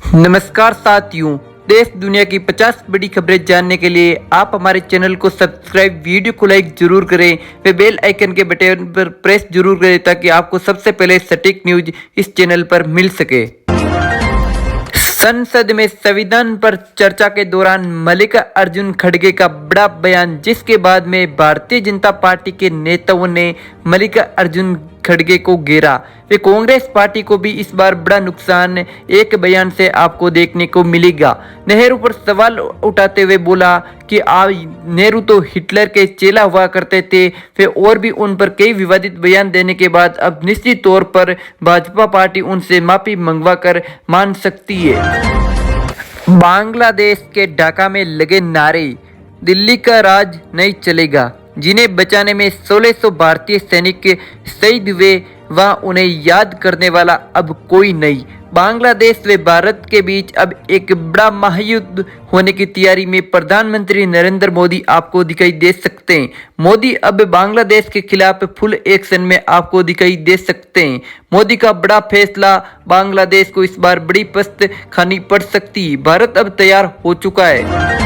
नमस्कार साथियों, देश दुनिया की 50 बड़ी खबरें जानने के लिए आप हमारे चैनल को सब्सक्राइब, वीडियो को लाइक जरूर करें व बेल आइकन के बटन पर प्रेस जरूर करें ताकि आपको सबसे पहले सटीक न्यूज इस चैनल पर मिल सके। संसद में संविधान पर चर्चा के दौरान मल्लिकार्जुन खड़गे का बड़ा बयान, जिसके बाद में भारतीय जनता पार्टी के नेताओं ने मल्लिकार्जुन खड़गे को घेरा। वे कांग्रेस पार्टी को भी इस बार बड़ा नुकसान एक बयान से आपको देखने को मिलेगा। नेहरू पर सवाल उठाते हुए बोला कि नेहरू तो हिटलर के चेला हुआ करते थे। वे और भी उन पर कई विवादित बयान देने के बाद अब निश्चित तौर पर भाजपा पार्टी उनसे माफी मंगवा कर मान सकती है। बांग्लादेश के ढाका में लगे नारे, दिल्ली का राज नहीं चलेगा, जिन्हें बचाने में 1600 भारतीय सैनिक शहीद हुए, वह उन्हें याद करने वाला अब कोई नहीं। बांग्लादेश व भारत के बीच अब एक बड़ा महायुद्ध होने की तैयारी में प्रधानमंत्री नरेंद्र मोदी आपको दिखाई दे सकते हैं। मोदी अब बांग्लादेश के खिलाफ फुल एक्शन में आपको दिखाई दे सकते हैं। मोदी का बड़ा फैसला बांग्लादेश को इस बार बड़ी पस्त खानी पड़ सकती है। भारत अब तैयार हो चुका है।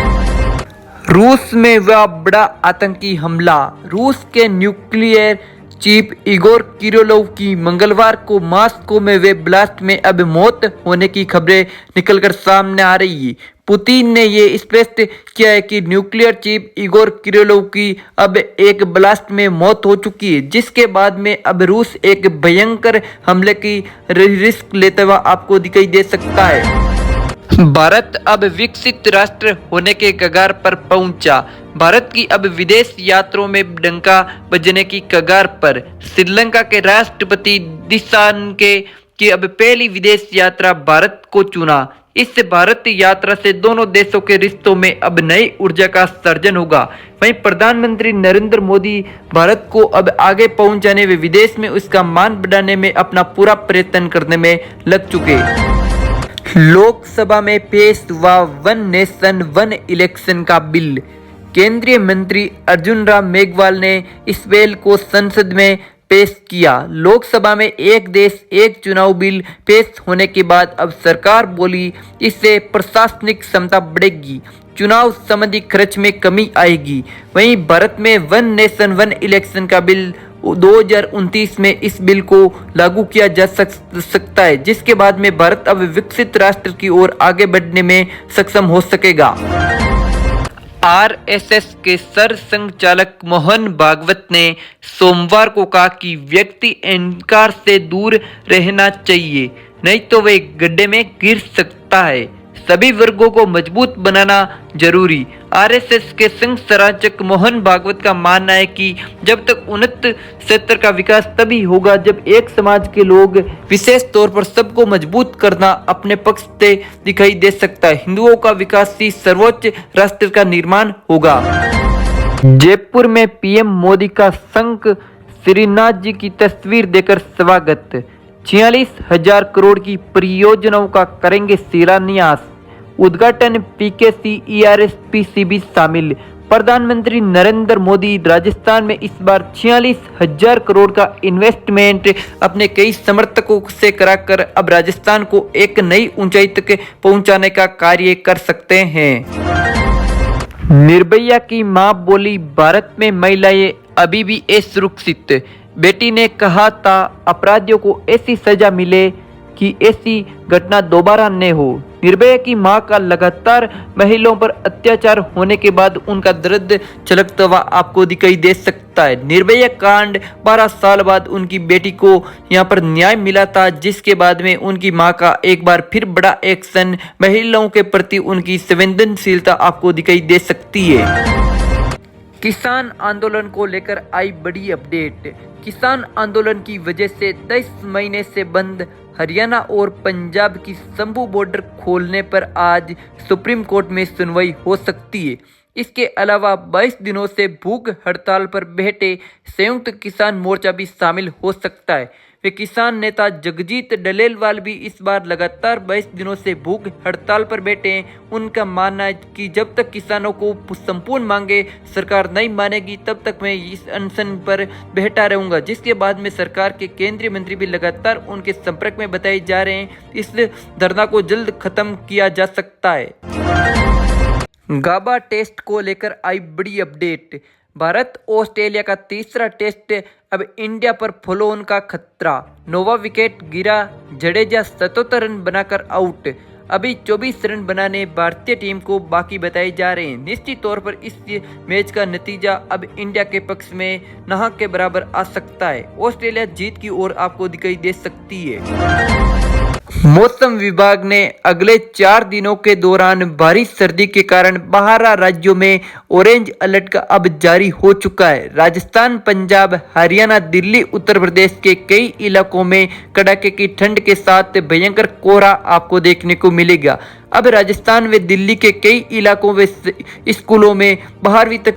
रूस में हुआ बड़ा आतंकी हमला। रूस के न्यूक्लियर चीफ इगोर किरिलोव की मंगलवार को मॉस्को में हुए ब्लास्ट में अब मौत होने की खबरें निकलकर सामने आ रही है। पुतिन ने ये स्पष्ट किया है कि न्यूक्लियर चीफ इगोर किरिलोव की अब एक ब्लास्ट में मौत हो चुकी है, जिसके बाद में अब रूस एक भयंकर हमले की रिस्क लेते हुए आपको दिखाई दे सकता है। भारत अब विकसित राष्ट्र होने के कगार पर पहुंचा। भारत की अब विदेश यात्रों में डंका बजने की कगार पर। श्रीलंका के राष्ट्रपति दिसानके की अब पहली विदेश यात्रा भारत को चुना। इससे भारत यात्रा से दोनों देशों के रिश्तों में अब नई ऊर्जा का सर्जन होगा। वहीं प्रधानमंत्री नरेंद्र मोदी भारत को अब आगे पहुंचाने व विदेश में उसका मान बढ़ाने में अपना पूरा प्रयत्न करने में लग चुके। लोकसभा में पेश हुआ वन नेशन वन इलेक्शन का बिल। केंद्रीय मंत्री अर्जुन राम मेघवाल ने इस बिल को संसद में पेश किया। लोकसभा में एक देश एक चुनाव बिल पेश होने के बाद अब सरकार बोली इससे प्रशासनिक क्षमता बढ़ेगी, चुनाव संबंधी खर्च में कमी आएगी। वहीं भारत में वन नेशन वन इलेक्शन का बिल 2029 में इस बिल को लागू किया जा सकता है, जिसके बाद में भारत अब विकसित राष्ट्र की ओर आगे बढ़ने में सक्षम हो सकेगा। आरएसएस के सरसंघचालक मोहन भागवत ने सोमवार को कहा कि व्यक्ति अहंकार से दूर रहना चाहिए, नहीं तो वे गड्ढे में गिर सकता है। सभी वर्गों को मजबूत बनाना जरूरी। आरएसएस के संघ संचालक मोहन भागवत का मानना है कि जब तक उन्नत क्षेत्र का विकास तभी होगा जब एक समाज के लोग, विशेष तौर पर सबको मजबूत करना अपने पक्ष से दिखाई दे सकता है। हिंदुओं का विकास ही सर्वोच्च राष्ट्र का निर्माण होगा। जयपुर में पीएम मोदी का शंख श्रीनाथ जी की तस्वीर देकर स्वागत। 46,000 करोड़ की परियोजनाओं का करेंगे शिलान्यास। उद्घाटन पीकेसी ईआरएसपीसी भी शामिल। प्रधानमंत्री नरेंद्र मोदी राजस्थान में इस बार 46,000 करोड़ का इन्वेस्टमेंट अपने कई समर्थकों से कराकर अब राजस्थान को एक नई ऊंचाई तक पहुंचाने का कार्य कर सकते हैं। निर्भया की मां बोली, भारत में महिलाएं अभी भी असुरक्षित। बेटी ने कहा था अपराधियों को ऐसी सजा मिले कि ऐसी घटना दोबारा न हो। निर्भया की मां का लगातार महिलाओं पर अत्याचार होने के बाद उनका दर्द छलकता हुआ आपको दिखाई दे सकता है। निर्भया कांड 12 साल बाद उनकी बेटी को यहां पर न्याय मिला था, जिसके बाद में उनकी मां का एक बार फिर बड़ा एक्शन, महिलाओं के प्रति उनकी संवेदनशीलता आपको दिखाई दे सकती है। किसान आंदोलन को लेकर आई बड़ी अपडेट। किसान आंदोलन की वजह से 23 महीने से बंद हरियाणा और पंजाब की शंभू बॉर्डर खोलने पर आज सुप्रीम कोर्ट में सुनवाई हो सकती है। इसके अलावा 22 दिनों से भूख हड़ताल पर बैठे संयुक्त किसान मोर्चा भी शामिल हो सकता है। वे किसान नेता जगजीत डलेलवाल भी इस बार लगातार 22 दिनों से भूख हड़ताल पर बैठे हैं। उनका मानना है कि जब तक किसानों को संपूर्ण मांगे सरकार नहीं मानेगी तब तक मैं इस अनशन पर बैठा रहूंगा, जिसके बाद में सरकार के केंद्रीय मंत्री भी लगातार उनके संपर्क में बताए जा रहे हैं। इस धरना को जल्द खत्म किया जा सकता है। गाबा टेस्ट को लेकर आई बड़ी अपडेट। भारत ऑस्ट्रेलिया का तीसरा टेस्ट अब इंडिया पर फॉलो ऑन का खतरा। नोवा विकेट गिरा, जडेजा 77 रन बनाकर आउट। अभी 24 रन बनाने भारतीय टीम को बाकी बताए जा रहे हैं। निश्चित तौर पर इस मैच का नतीजा अब इंडिया के पक्ष में नहा के बराबर आ सकता है। ऑस्ट्रेलिया जीत की ओर आपको दिखाई दे सकती है। मौसम विभाग ने अगले 4 दिनों के दौरान भारी सर्दी के कारण 12 राज्यों में ऑरेंज अलर्ट का अब जारी हो चुका है। राजस्थान, पंजाब, हरियाणा, दिल्ली, उत्तर प्रदेश के कई इलाकों में कड़ाके की ठंड के साथ भयंकर कोहरा आपको देखने को मिलेगा। अब राजस्थान व दिल्ली के कई इलाकों व स्कूलों में 12वीं तक